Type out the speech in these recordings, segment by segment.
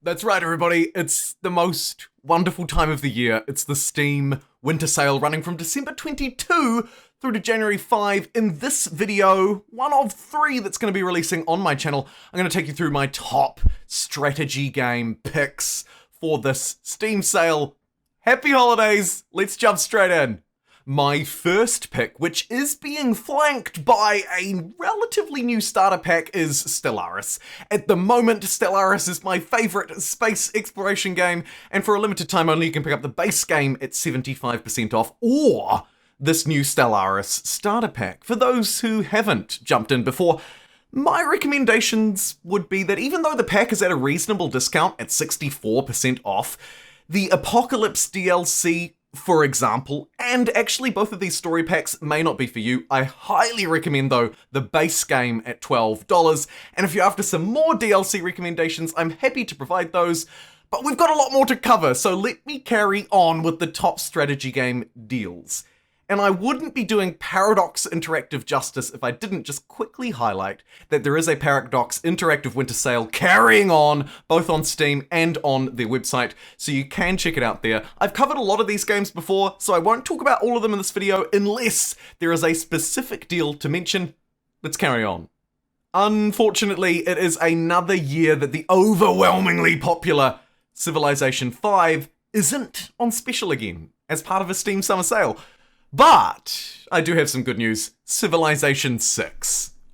That's right, everybody. It's the most wonderful time of the year. It's the Steam winter sale running from December 22 through to January 5. In this video, one of three that's going to be releasing on my channel, I'm going to take you through my top strategy game picks for this Steam sale. Happy holidays! Let's jump straight in. My first pick, which is being flanked by a relatively new starter pack, is Stellaris. At the moment, Stellaris is my favourite space exploration game, and for a limited time only you can pick up the base game at 75% off, or this new Stellaris starter pack. For those who haven't jumped in before, my recommendations would be that even though the pack is at a reasonable discount at 64% off, the Apocalypse DLC, for example, and actually both of these story packs may not be for you. I highly recommend, though, the base game at $12. And if you're after some more DLC recommendations, I'm happy to provide those. But we've got a lot more to cover, so let me carry on with the top strategy game deals. And I wouldn't be doing Paradox Interactive justice if I didn't just quickly highlight that there is a Paradox Interactive winter sale carrying on, both on Steam and on their website, so you can check it out there. I've covered a lot of these games before, so I won't talk about all of them in this video unless there is a specific deal to mention. Let's carry on. Unfortunately, it is another year that the overwhelmingly popular Civilization V isn't on special again, as part of a Steam summer sale. But I do have some good news. Civilization VI,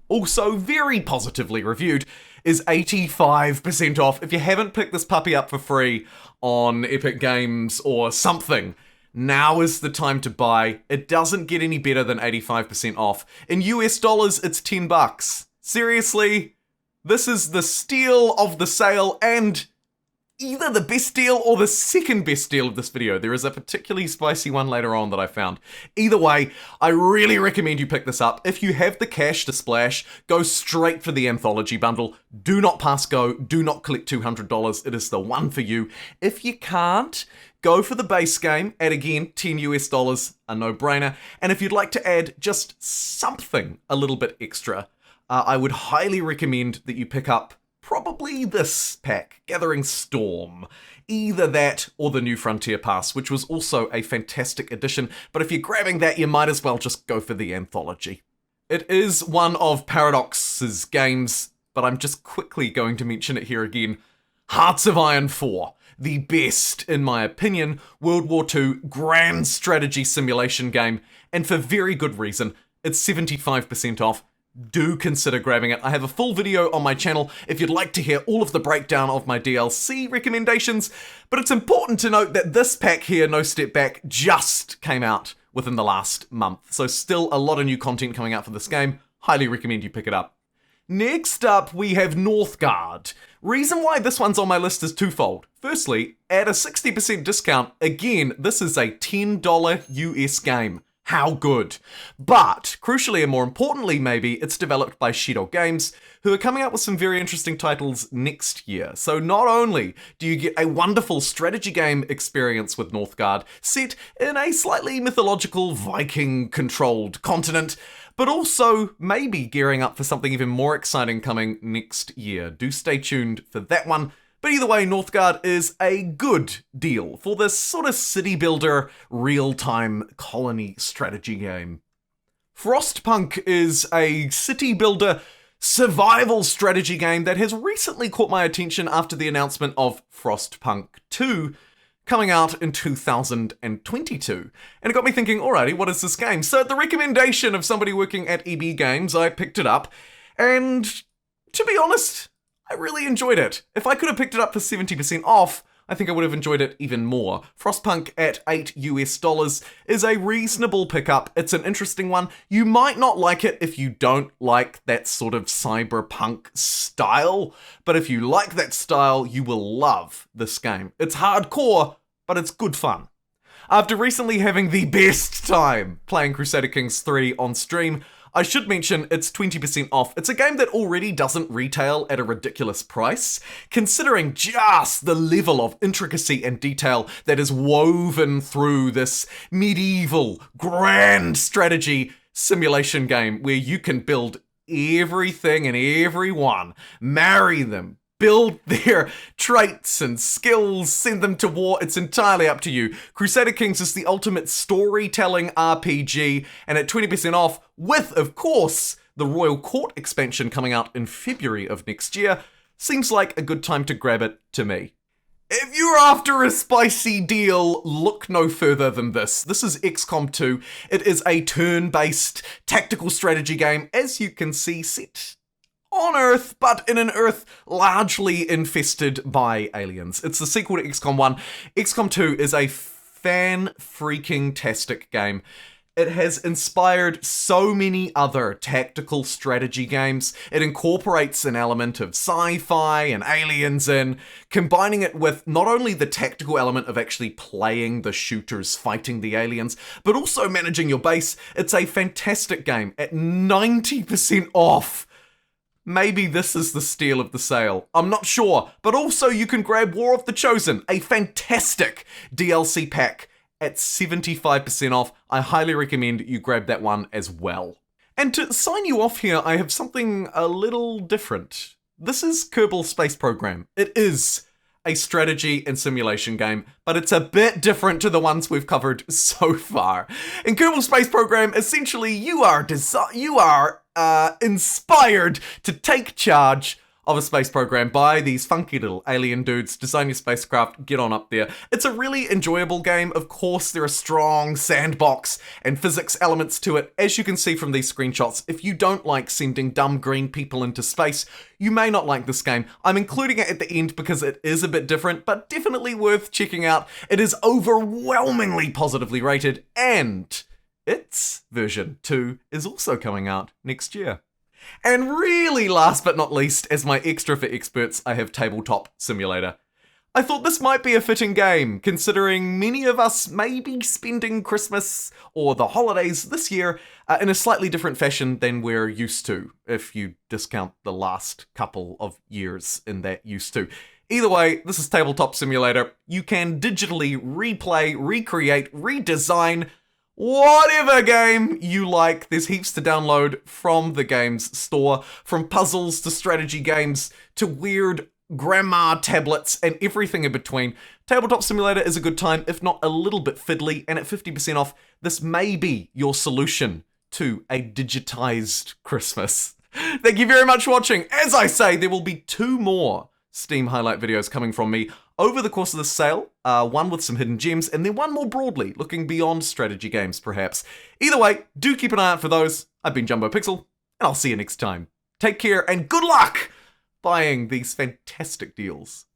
also very positively reviewed, is 85% off. If you haven't picked this puppy up for free on Epic Games or something, now is the time to buy. It doesn't get any better than 85% off. In US dollars, it's $10. Seriously, this is the steal of the sale and either the best deal or the second best deal of this video. There is a particularly spicy one later on that I found. Either way, I really recommend you pick this up. If you have the cash to splash, go straight for the anthology bundle. Do not pass go. Do not collect $200. It is the one for you. If you can't, go for the base game at, again, $10 US, a no-brainer. And if you'd like to add just something a little bit extra, I would highly recommend that you pick up probably this pack, Gathering Storm. Either that or the New Frontier Pass, which was also a fantastic addition, but if you're grabbing that, you might as well just go for the anthology. It is one of Paradox's games, but I'm just quickly going to mention it here again. Hearts of Iron 4, the best, in my opinion, World War II grand strategy simulation game, and for very good reason. It's 75% off. Do consider grabbing it. I have a full video on my channel if you'd like to hear all of the breakdown of my DLC recommendations, but it's important to note that this pack here, No Step Back, just came out within the last month, so still a lot of new content coming out for this game. Highly recommend you pick it up. Next up, we have Northgard. Reason why this one's on my list is twofold. Firstly, at a 60% discount, again, this is a $10 US game. How good. But, crucially and more importantly maybe, it's developed by Shadow Games, who are coming out with some very interesting titles next year. So not only do you get a wonderful strategy game experience with Northgard, set in a slightly mythological Viking-controlled continent, but also maybe gearing up for something even more exciting coming next year. Do stay tuned for that one. But either way, Northgard is a good deal for this sort of city builder, real-time colony strategy game. Frostpunk is a city builder survival strategy game that has recently caught my attention after the announcement of Frostpunk 2 coming out in 2022. And it got me thinking, alrighty, what is this game? So at the recommendation of somebody working at EB Games, I picked it up, and to be honest, I really enjoyed it. If I could have picked it up for 70% off, I think I would have enjoyed it even more. Frostpunk at $8 US is a reasonable pickup. It's an interesting one. You might not like it if you don't like that sort of cyberpunk style, but if you like that style, you will love this game. It's hardcore, but it's good fun. After recently having the best time playing Crusader Kings III on stream, I should mention it's 20% off. It's a game that already doesn't retail at a ridiculous price, considering just the level of intricacy and detail that is woven through this medieval grand strategy simulation game where you can build everything and everyone, marry them, build their traits and skills, send them to war. It's entirely up to you. Crusader Kings is the ultimate storytelling RPG, and at 20% off, with, of course, the Royal Court expansion coming out in February of next year, seems like a good time to grab it to me. If you're after a spicy deal, look no further than this. This is XCOM 2. It is a turn-based tactical strategy game, as you can see, set on Earth, but in an Earth largely infested by aliens. It's the sequel to XCOM 1. XCOM 2 is a fan-freaking-tastic game. It has inspired so many other tactical strategy games. It incorporates an element of sci-fi and aliens in, combining it with not only the tactical element of actually playing the shooters fighting the aliens, but also managing your base. It's a fantastic game at 90% off. Maybe this is the steal of the sale. I'm not sure, but also you can grab War of the Chosen, a fantastic DLC pack, at 75% off. I highly recommend you grab that one as well. And to sign you off here, I have something a little different. This is Kerbal Space Program. It is a strategy and simulation game, but it's a bit different to the ones we've covered so far. In Kerbal Space Program, essentially you are inspired to take charge of a space program by these funky little alien dudes. Design your spacecraft, get on up there. It's a really enjoyable game. Of course, there are strong sandbox and physics elements to it. As you can see from these screenshots, if you don't like sending dumb green people into space, you may not like this game. I'm including it at the end because it is a bit different, but definitely worth checking out. It is overwhelmingly positively rated, and its version 2 is also coming out next year. And really, last but not least, as my extra for experts, I have Tabletop Simulator. I thought this might be a fitting game, considering many of us may be spending Christmas or the holidays this year in a slightly different fashion than we're used to, if you discount the last couple of years in that used to. Either way, this is Tabletop Simulator. You can digitally replay, recreate, redesign whatever game you like. There's heaps to download from the game's store, from puzzles to strategy games to weird grandma tablets and everything in between. Tabletop Simulator is a good time, if not a little bit fiddly, and at 50% off, this may be your solution to a digitized Christmas. Thank you very much for watching. As I say, there will be 2 more Steam highlight videos coming from me over the course of this sale, one with some hidden gems, and then one more broadly, looking beyond strategy games, perhaps. Either way, do keep an eye out for those. I've been JumboPixel, and I'll see you next time. Take care, and good luck buying these fantastic deals.